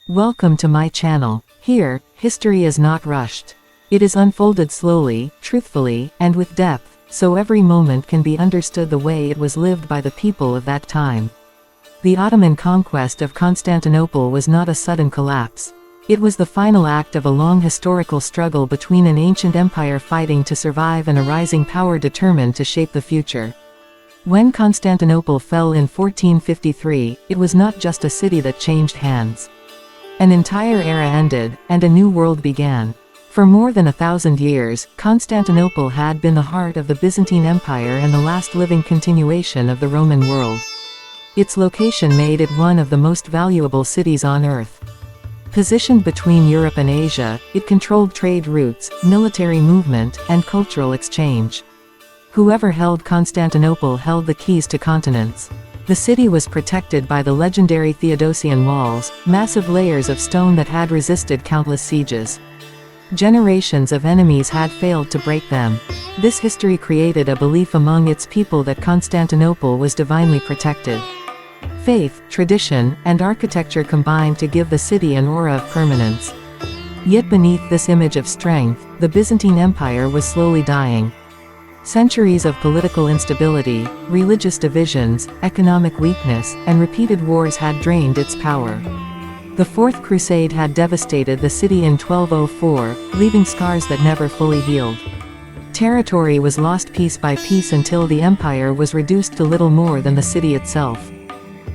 Welcome to my channel. Here, history is not rushed. It is unfolded slowly, truthfully, and with depth, so every moment can be understood the way it was lived by the people of that time. The Ottoman conquest of Constantinople was not a sudden collapse. It was the final act of a long historical struggle between an ancient empire fighting to survive and a rising power determined to shape the future. When Constantinople fell in 1453, it was not just a city that changed hands. An entire era ended, and a new world began. For more than 1,000 years, Constantinople had been the heart of the Byzantine Empire and the last living continuation of the Roman world. Its location made it one of the most valuable cities on Earth. Positioned between Europe and Asia, it controlled trade routes, military movement, and cultural exchange. Whoever held Constantinople held the keys to continents. The city was protected by the legendary Theodosian walls, massive layers of stone that had resisted countless sieges. Generations of enemies had failed to break them. This history created a belief among its people that Constantinople was divinely protected. Faith, tradition, and architecture combined to give the city an aura of permanence. Yet beneath this image of strength, the Byzantine Empire was slowly dying. Centuries of political instability, religious divisions, economic weakness, and repeated wars had drained its power. The Fourth Crusade had devastated the city in 1204, leaving scars that never fully healed. Territory was lost piece by piece until the empire was reduced to little more than the city itself.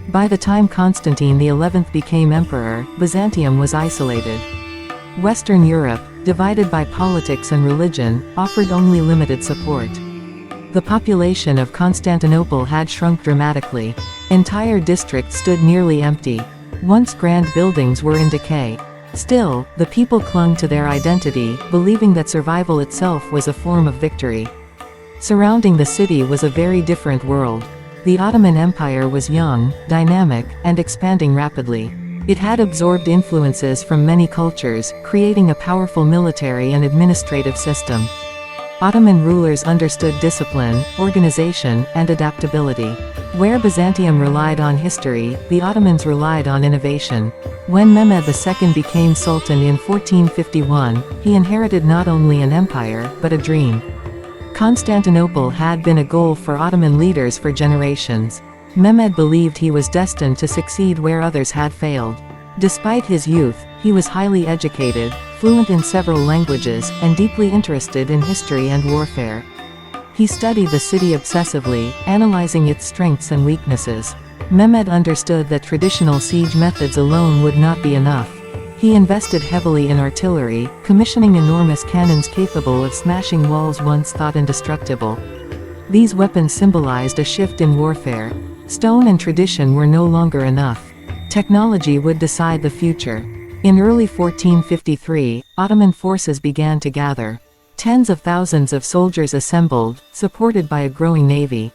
By the time Constantine XI became emperor, Byzantium was isolated. Western Europe, divided by politics and religion, offered only limited support. The population of Constantinople had shrunk dramatically. Entire districts stood nearly empty. Once grand buildings were in decay. Still, the people clung to their identity, believing that survival itself was a form of victory. Surrounding the city was a very different world. The Ottoman Empire was young, dynamic, and expanding rapidly. It had absorbed influences from many cultures, creating a powerful military and administrative system. Ottoman rulers understood discipline, organization, and adaptability. Where Byzantium relied on history, the Ottomans relied on innovation. When Mehmed II became Sultan in 1451, he inherited not only an empire, but a dream. Constantinople had been a goal for Ottoman leaders for generations. Mehmed believed he was destined to succeed where others had failed. Despite his youth, he was highly educated, fluent in several languages, and deeply interested in history and warfare. He studied the city obsessively, analyzing its strengths and weaknesses. Mehmed understood that traditional siege methods alone would not be enough. He invested heavily in artillery, commissioning enormous cannons capable of smashing walls once thought indestructible. These weapons symbolized a shift in warfare. Stone and tradition were no longer enough. Technology would decide the future. In early 1453, Ottoman forces began to gather. Tens of thousands of soldiers assembled, supported by a growing navy.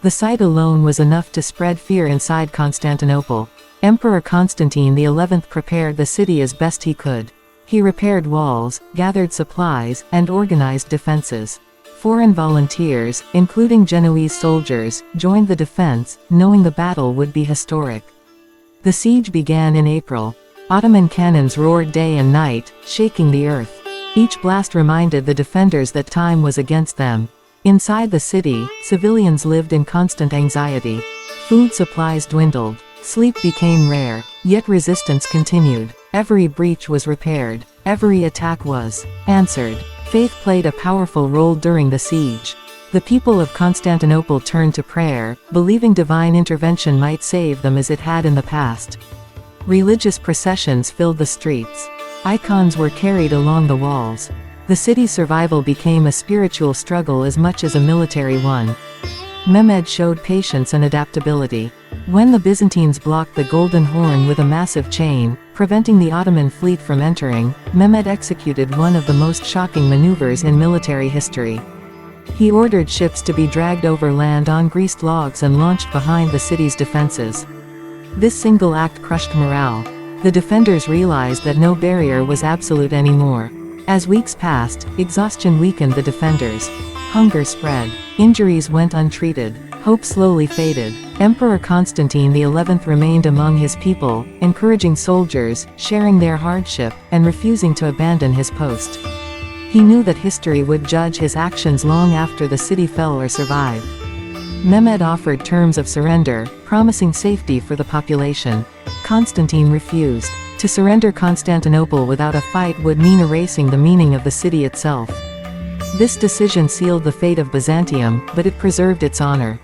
The sight alone was enough to spread fear inside Constantinople. Emperor Constantine XI prepared the city as best he could. He repaired walls, gathered supplies, and organized defenses. Foreign volunteers, including Genoese soldiers, joined the defense, knowing the battle would be historic. The siege began in April. Ottoman cannons roared day and night, shaking the earth. Each blast reminded the defenders that time was against them. Inside the city, civilians lived in constant anxiety. Food supplies dwindled. Sleep became rare, yet resistance continued. Every breach was repaired. Every attack was answered. Faith played a powerful role during the siege. The people of Constantinople turned to prayer, believing divine intervention might save them as it had in the past. Religious processions filled the streets. Icons were carried along the walls. The city's survival became a spiritual struggle as much as a military one. Mehmed showed patience and adaptability. When the Byzantines blocked the Golden Horn with a massive chain, preventing the Ottoman fleet from entering, Mehmed executed one of the most shocking maneuvers in military history. He ordered ships to be dragged over land on greased logs and launched behind the city's defenses. This single act crushed morale. The defenders realized that no barrier was absolute anymore. As weeks passed, exhaustion weakened the defenders. Hunger spread. Injuries went untreated. Hope slowly faded. Emperor Constantine XI remained among his people, encouraging soldiers, sharing their hardship, and refusing to abandon his post. He knew that history would judge his actions long after the city fell or survived. Mehmed offered terms of surrender, promising safety for the population. Constantine refused. To surrender Constantinople without a fight would mean erasing the meaning of the city itself. This decision sealed the fate of Byzantium, but it preserved its honor.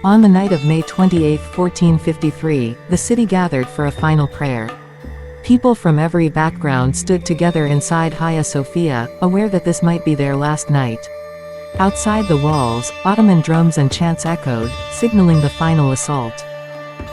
On the night of May 28, 1453, the city gathered for a final prayer. People from every background stood together inside Hagia Sophia, aware that this might be their last night. Outside the walls, Ottoman drums and chants echoed, signaling the final assault.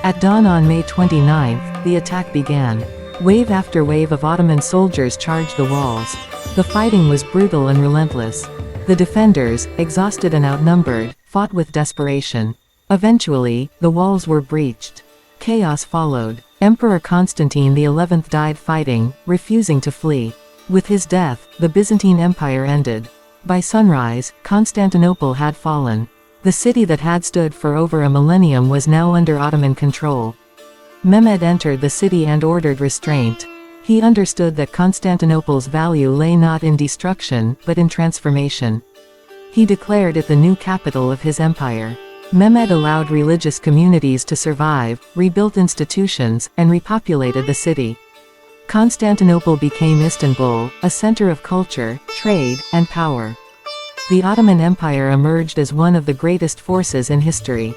At dawn on May 29, the attack began. Wave after wave of Ottoman soldiers charged the walls. The fighting was brutal and relentless. The defenders, exhausted and outnumbered, fought with desperation. Eventually, the walls were breached. Chaos followed. Emperor Constantine XI died fighting, refusing to flee. With his death, the Byzantine Empire ended. By sunrise, Constantinople had fallen. The city that had stood for over a millennium was now under Ottoman control. Mehmed entered the city and ordered restraint. He understood that Constantinople's value lay not in destruction, but in transformation. He declared it the new capital of his empire. Mehmed allowed religious communities to survive, rebuilt institutions, and repopulated the city. Constantinople became Istanbul, a center of culture, trade, and power. The Ottoman Empire emerged as one of the greatest forces in history.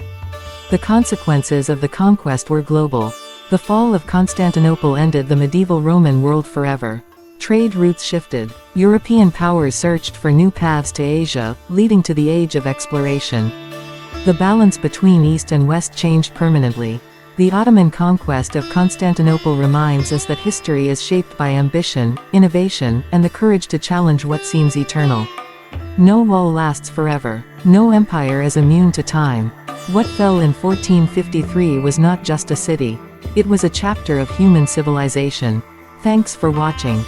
The consequences of the conquest were global. The fall of Constantinople ended the medieval Roman world forever. Trade routes shifted. European powers searched for new paths to Asia, leading to the age of exploration. The balance between East and West changed permanently. The Ottoman conquest of Constantinople reminds us that history is shaped by ambition, innovation, and the courage to challenge what seems eternal. No wall lasts forever. No empire is immune to time. What fell in 1453 was not just a city. It was a chapter of human civilization. Thanks for watching.